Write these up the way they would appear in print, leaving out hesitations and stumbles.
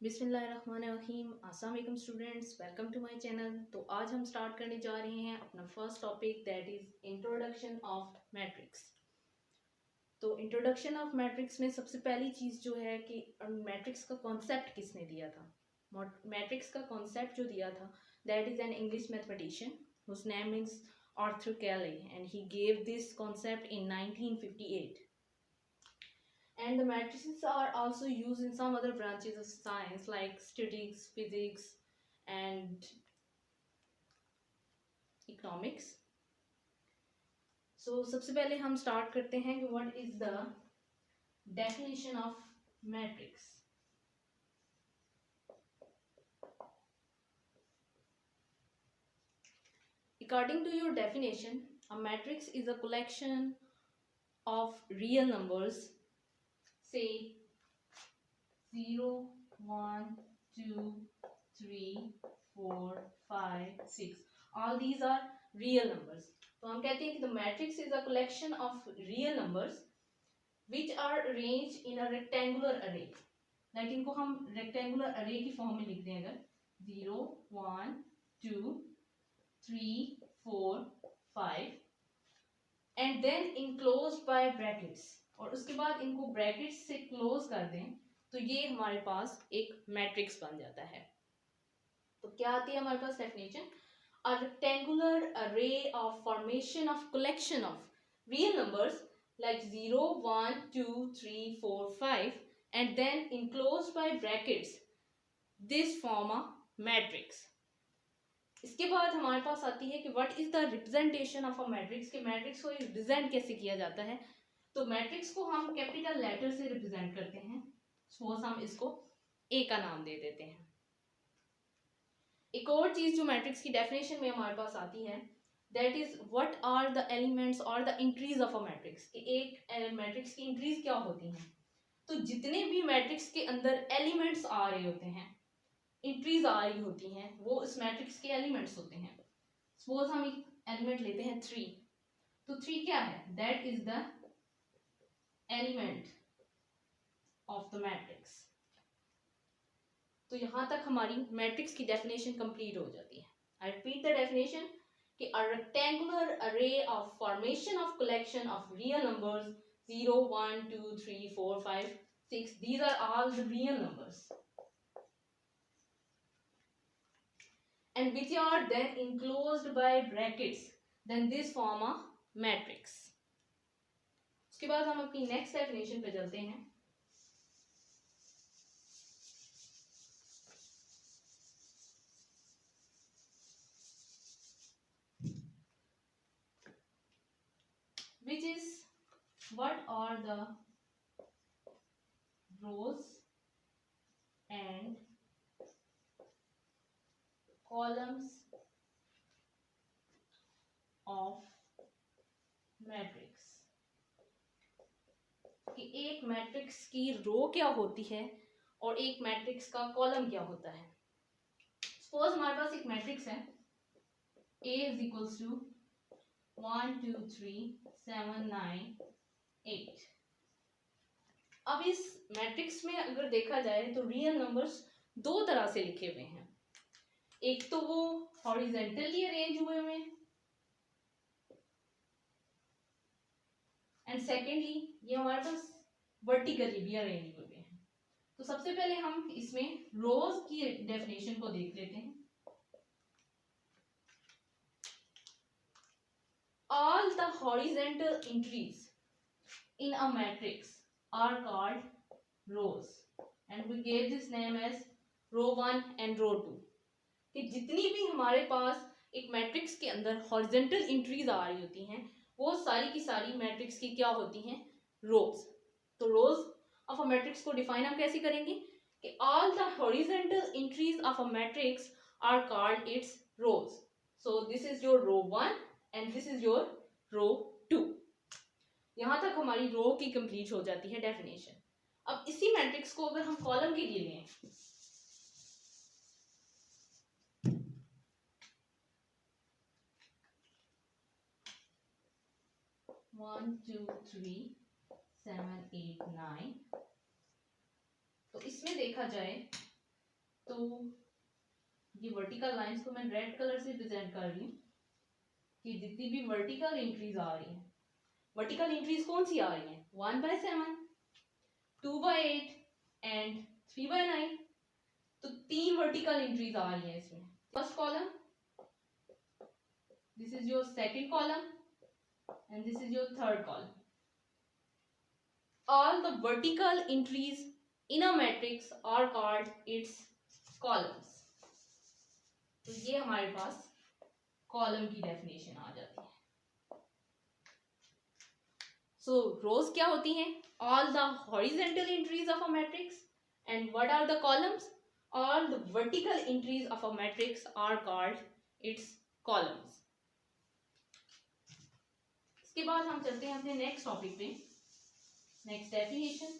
बिस्मिल्लाहिर्रहमानिर्रहीम। अस्सलाम वालेकुम students, welcome to my channel. तो आज हम स्टार्ट करने जा रहे हैं अपना first topic, that is introduction of matrix. तो इंट्रोडक्शन ऑफ मैट्रिक्स में सबसे पहली चीज़ जो है कि मैट्रिक्स का कॉन्सेप्ट किसने दिया था। मैट्रिक्स का कॉन्सेप्ट जो दिया था, that is an English mathematician whose name is Arthur Cayley, and he gave this concept in 1958. And the matrices are also used in some other branches of science like statistics, physics, and economics. So सबसे पहले हम start करते हैं कि what is the definition of matrix. According to your definition, a matrix is a collection of real numbers, say 0, 1, 2, 3, 4, 5, 6. All these are real numbers. तो हम कहते हैं कि the matrix is a collection of real numbers which are arranged in a rectangular array. Like इनको हम rectangular array की form में लिख दें अगर 0, 1, 2, 3, 4, 5 and then enclosed by brackets. और उसके बाद इनको ब्रैकेट्स से क्लोज कर दें तो ये हमारे पास एक मैट्रिक्स बन जाता है। तो क्या आती है हमारे पास definition? A rectangular array of formation of collection of real numbers like 0, 1, 2, 3, 4, 5 and then enclosed by brackets. This form a matrix. इसके बाद हमारे पास आती है कि what is the representation of a matrix, के मैट्रिक्स को रिप्रेजेंट कैसे किया जाता है। तो मैट्रिक्स को हम कैपिटल लेटर से रिप्रेजेंट करते हैं। सपोज हम इसको ए का नाम दे देते हैं। एक और चीज जो मैट्रिक्स की डेफिनेशन में हमारे पास आती है, that is what are the elements और the entries of a matrix. एक मैट्रिक्स की इंट्रीज क्या होती हैं? तो जितने भी मैट्रिक्स के अंदर एलिमेंट्स आ रहे होते हैं, इंट्रीज आ रही होती हैं, वो इस मैट्रिक्स के एलिमेंट्स होते हैं। सपोज हम एक एलिमेंट लेते हैं 3। तो 3 क्या है? That is the element of the matrix. तो यहां तक हमारी मैट्रिक्स की डेफिनेशन कंप्लीट हो जाती है। आई रिपीट द डेफिनेशन कि अ रेक्टेंगुलर अरे of formation of collection of real numbers 0, 1, 2, 3, 4, 5, 6, these are all the real numbers and which are then enclosed by brackets, then this form a matrix. उसके बाद हम अपनी next definition पे चलते हैं। Which is what are the rows and columns of matrix। कि एक matrix की रो क्या होती है और एक मैट्रिक्स का कॉलम क्या होता है। सपोज हमारे पास एक मैट्रिक्स है A इज इक्वल्स टू 1, 2, 3, 7, 9, 8। अब इस मैट्रिक्स में अगर देखा जाए तो रियल नंबर्स दो तरह से लिखे हुए हैं। एक तो वो हॉरिजेंटली अरेंज हुए हुए हैं एंड सेकेंडली ये हमारे पास वर्टिकली भी अरेंज हुए हैं। तो सबसे पहले हम इसमें रोज की डेफिनेशन को देख लेते हैं। All the horizontal entries in a matrix are called rows and we gave this name as row 1 and row 2। कि जितनी भी हमारे पास एक मैट्रिक्स के अंदर हॉरिजेंटल एंट्रीज आ रही होती हैं, वो सारी की सारी मैट्रिक्स की क्या होती हैं? रोज। तो रोज ऑफ अ मैट्रिक्स को डिफाइन हम कैसे करेंगे कि all the horizontal entries of a matrix are called its rows. So this is your row 1 and this is your row 2। यहां तक हमारी रो की कंप्लीट हो जाती है डेफिनेशन। अब इसी मैट्रिक्स को अगर हम कॉलम के लिए लें, 1, 2, 3, 7, 8, 9, तो इसमें देखा जाए तो ये वर्टिकल लाइंस को मैं रेड कलर से रिप्रेजेंट कर रही हूँ कि जितनी भी वर्टिकल इंक्रीज आ रही है, वर्टिकल इंक्रीज कौन सी आ रही है, 1/7, 2/8 एंड 3/9। तो 3 वर्टिकल इंक्रीज आ रही है इसमें। First column, this is your second column and this is your third column. All the vertical entries in a matrix are called its columns। तो ये हमारे पास कॉलम की डेफिनेशन आ जाती है। सो रोज क्या होती हैं, all the horizontal entries of a matrix, and what are the columns, all the vertical entries of a matrix are called its columns। इसके बाद हम चलते हैं अपने नेक्स्ट टॉपिक पे, नेक्स्ट डेफिनेशन।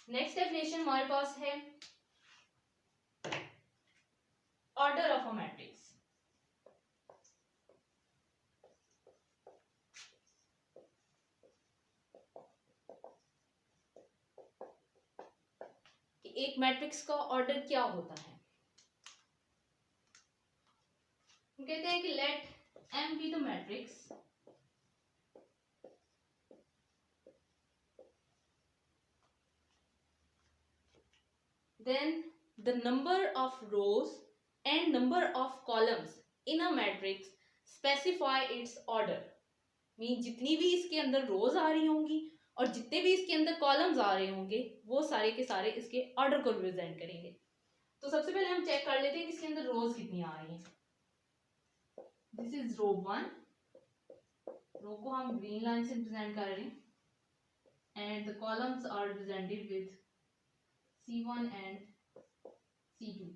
नेक्स्ट डेफिनेशन हमारे पास है ऑर्डर ऑफ अ मैट्रिक्स। कि एक मैट्रिक्स का ऑर्डर क्या होता है। हम कहते हैं कि let M be the matrix then the number of rows and number of columns in a matrix specify its order। Mean जितनी भी इसके अंदर रोज आ रही होंगी और जितने भी इसके अंदर कॉलम्स आ रहे होंगे वो सारे के सारे इसके ऑर्डर को रिप्रेजेंट करेंगे। तो सबसे पहले हम चेक कर लेते हैं कि इसके अंदर रोज कितनी आ रही हैं। दिस इज रो 1, रो को हम ग्रीन लाइन से रिप्रेजेंट कर रहे हैं and the columns are represented with C1 and C2।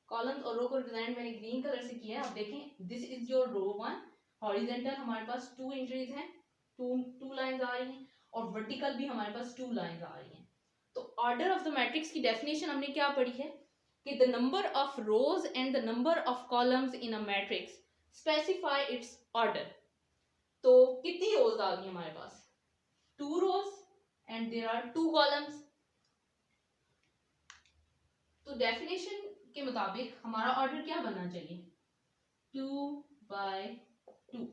Columns और रो को रिप्रेजेंट मैंने ग्रीन कलर से किया है। अब देखें, this is your row 1, horizontal हमारे पास 2 एंट्रीज हैं, टू लाइंस आ रही हैं, और वर्टिकल भी हमारे पास 2 लाइंस आ रही हैं। तो ऑर्डर ऑफ द मैट्रिक्स की डेफिनेशन हमने क्या पढ़ी है कि the number of rose and the number of columns in a matrix specify it's order. तो कितनी रोज आ गई हमारे पास, 2 रोज एंड देयर आर 2 कॉलम्स। तो डेफिनेशन के मुताबिक हमारा ऑर्डर क्या बनना चाहिए, 2/2।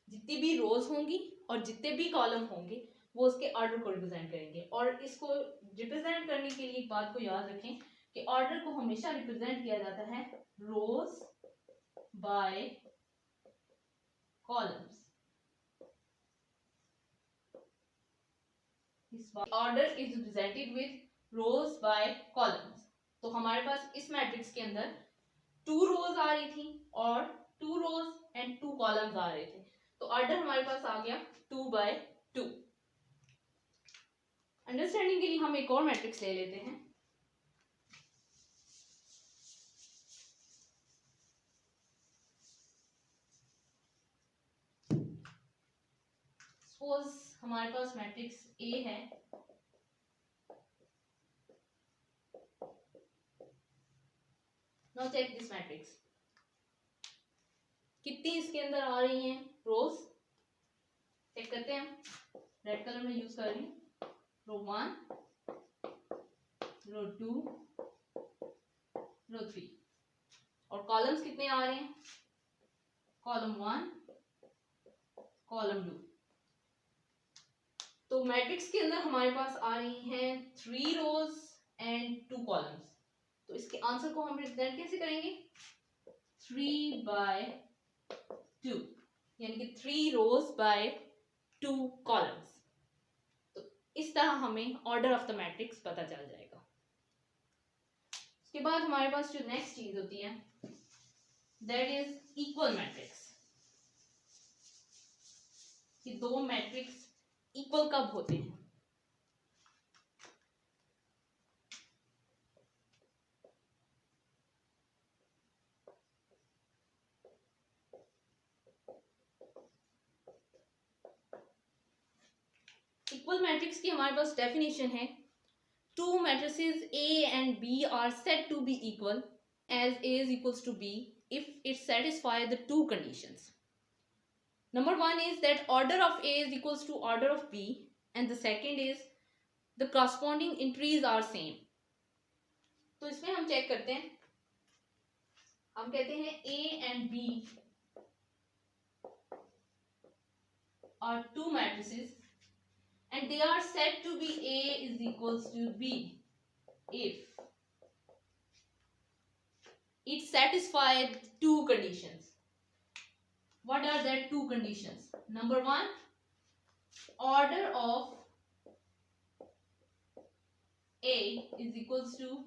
जितनी भी रोज होंगी और जितने भी कॉलम होंगे वो उसके ऑर्डर को रिप्रेजेंट करेंगे। और इसको रिप्रेजेंट करने के लिए एक बात को याद रखें कि ऑर्डर को हमेशा रिप्रेजेंट किया जाता है rows by columns. Order is represented with rows by columns. तो हमारे पास इस मैट्रिक्स के अंदर 2 रोज आ रही थी और 2 रोज एंड 2 कॉलम्स आ रहे थे। तो ऑर्डर हमारे पास आ गया 2/2। अंडरस्टैंडिंग के लिए हम एक और मैट्रिक्स ले लेते हैं। सपोज हमारे पास मैट्रिक्स A है, नाउ चेक दिस मैट्रिक्स। कितनी इसके अंदर आ रही हैं रोज, चेक करते हैं। रेड कलर में यूज कर रही हूँ, रो 1, रो 2, रो 3। और कॉलम्स कितने आ रहे हैं, कॉलम 1, कॉलम 2। तो मैट्रिक्स के अंदर हमारे पास आ रही हैं 3 रोज एंड 2 कॉलम्स। तो इसके आंसर को हम रिप्रेजेंट कैसे करेंगे, 3/2, यानी कि 3 रोज बाय 2 कॉलम्स। तो इस तरह हमें ऑर्डर ऑफ द मैट्रिक्स पता चल जाएगा। उसके बाद हमारे पास जो नेक्स्ट चीज होती है दैट इज इक्वल मैट्रिक्स। कि 2 मैट्रिक्स इक्वल कब होते हैं, इक्वल मैट्रिक्स की हमारे पास डेफिनेशन है, 2 matrices A and B are said to be equal as A is equals to B if it satisfies the 2 conditions। Number one is that order of A is equals to order of B, and the second is the corresponding entries are same. तो इसमें हम check करते हैं, हम कहते हैं A and B are two matrices and they are said to be A is equals to B if it satisfies two conditions. What are that two conditions? Number one, order of A is equals to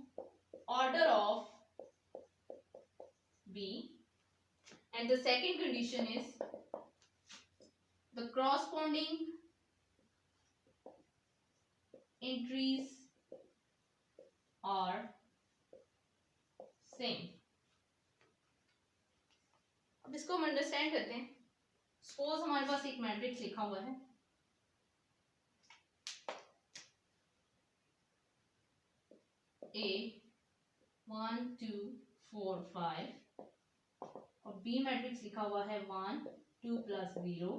order of B, and the second condition is the corresponding entries are same. अब इसको हम understand करते हैं. Suppose हमारे पास एक matrix लिखा हुआ है A 1 2 4 5 और B मैट्रिक्स लिखा हुआ है 1 2 plus 0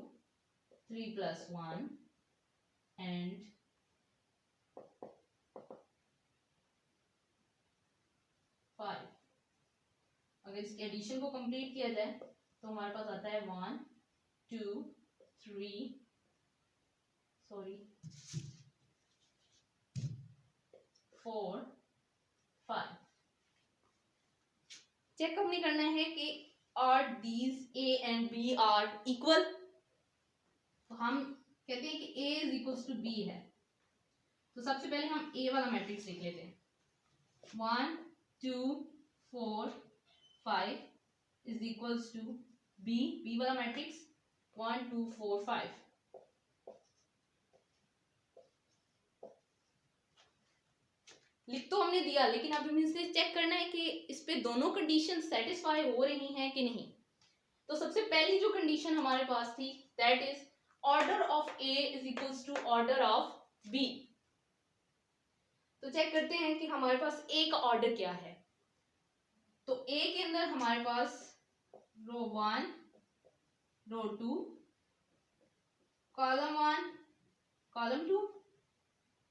3 plus 1 and 5. अगर इसके एडिशन को कंप्लीट किया जाए तो हमारे पास आता है 1 2 3 4 5. चेक हमने करना है कि are these A and B are equal. तो हम कहते हैं कि A is equals to B है. तो सबसे पहले हम ए वाला मैट्रिक्स लिख लेते हैं. 1 2 4 5 is equals to B. B वाला मैट्रिक्स 1 2 4 5. लिख तो हमने दिया, लेकिन अब हमें इसे चेक करना है कि इस पे दोनों कंडीशन सेटिस्फाई हो रही हैं कि नहीं. तो सबसे पहली जो कंडीशन हमारे पास थी that is order of A is equals to order of B. तो चेक करते हैं कि हमारे पास ए का ऑर्डर क्या है. तो ए के अंदर हमारे पास रो 1 रो 2 कॉलम 1 कॉलम 2.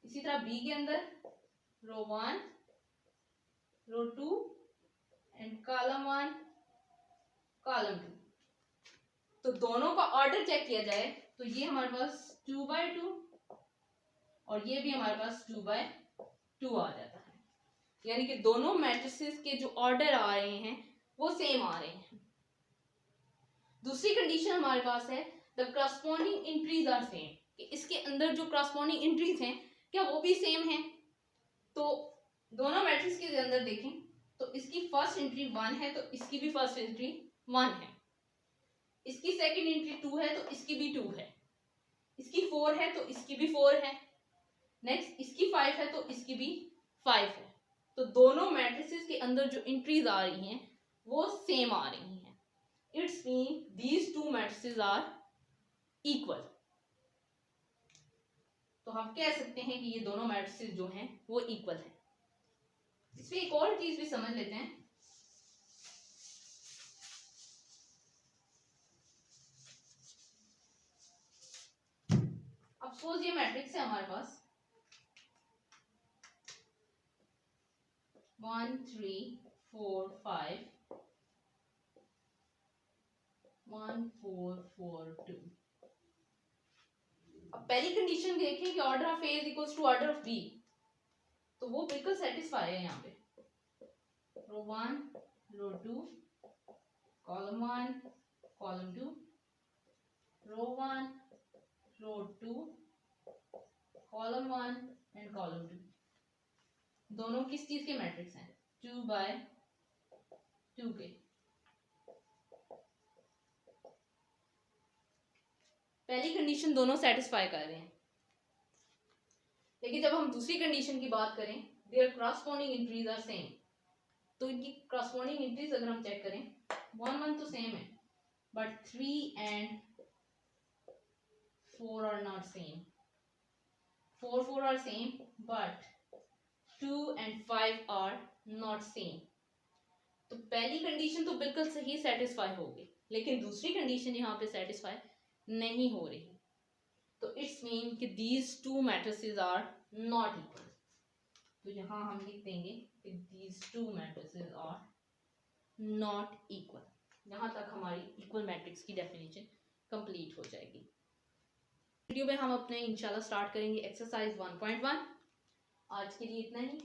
इसी तरह बी के अंदर रो 1 रो 2 एंड कॉलम 1 कॉलम 2. तो दोनों का ऑर्डर चेक किया जाए तो ये हमारे पास 2/2 और ये भी हमारे पास 2/2 आ जाता है. यानी कि दोनों मैट्रिसेस के जो ऑर्डर आ रहे हैं वो सेम आ रहे हैं. दूसरी कंडीशन हमारे पास है the corresponding entries are same, कि इसके अंदर जो करस्पॉन्डिंग एंट्रीज हैं क्या वो भी सेम हैं. तो दोनों मैट्रिक्स के अंदर देखें तो इसकी फर्स्ट एंट्री 1 है तो इसकी भी फर्स्ट एंट्री 1 है. इसकी सेकंड एंट्री 2 है तो इसकी भी 2 है. इसकी 4 है तो इसकी भी 4 है. नेक्स्ट इसकी 5 है तो इसकी भी 5 है. तो दोनों मैट्रिसेस के अंदर जो एंट्रीज आ रही हैं वो सेम आ रही हैं. It's mean these two matrices are equal. तो हम कह सकते हैं कि ये दोनों मैट्रिसेस जो हैं वो इक्वल हैं. इसमें एक और चीज भी समझ लेते हैं. अब सपोज ये मैट्रिक्स है हमारे पास 1 3 4 5 1 4 4 2. अब पहली कंडीशन देखें कि order of A is equals to order of B, तो वो बिल्कुल सेटिस्फाई है. यहाँ पे row 1 row 2 column 1 column 2 row 1 row 2 column 1 and column 2. दोनों किस चीज के मैट्रिक्स हैं? 2/2 के. पहली कंडीशन दोनों सेटिस्फाई कर रहे हैं. लेकिन जब हम दूसरी कंडीशन की बात करें their corresponding entries are same, तो इनकी करस्पॉन्डिंग एंट्रीज अगर हम चेक करें 1 1 तो सेम है but 3 and 4 are not same. 4 4 are same but 2 and 5 are not same. तो पहली कंडीशन तो बिल्कुल सही सेटिस्फाई होगी, लेकिन दूसरी कंडीशन यहाँ पे सेटिस्फाई नहीं हो रही, तो इट्स मीन कि these two matrices are not equal. तो यहाँ हम लिख देंगे कि these two matrices are not equal. यहाँ तक हमारी इक्वल मैट्रिक्स की डेफिनेशन कंप्लीट हो जाएगी। वीडियो में हम अपने इंशाल्लाह स्टार्ट करेंगे एक्सरसाइज 1.1। आज के लिए इतना ही।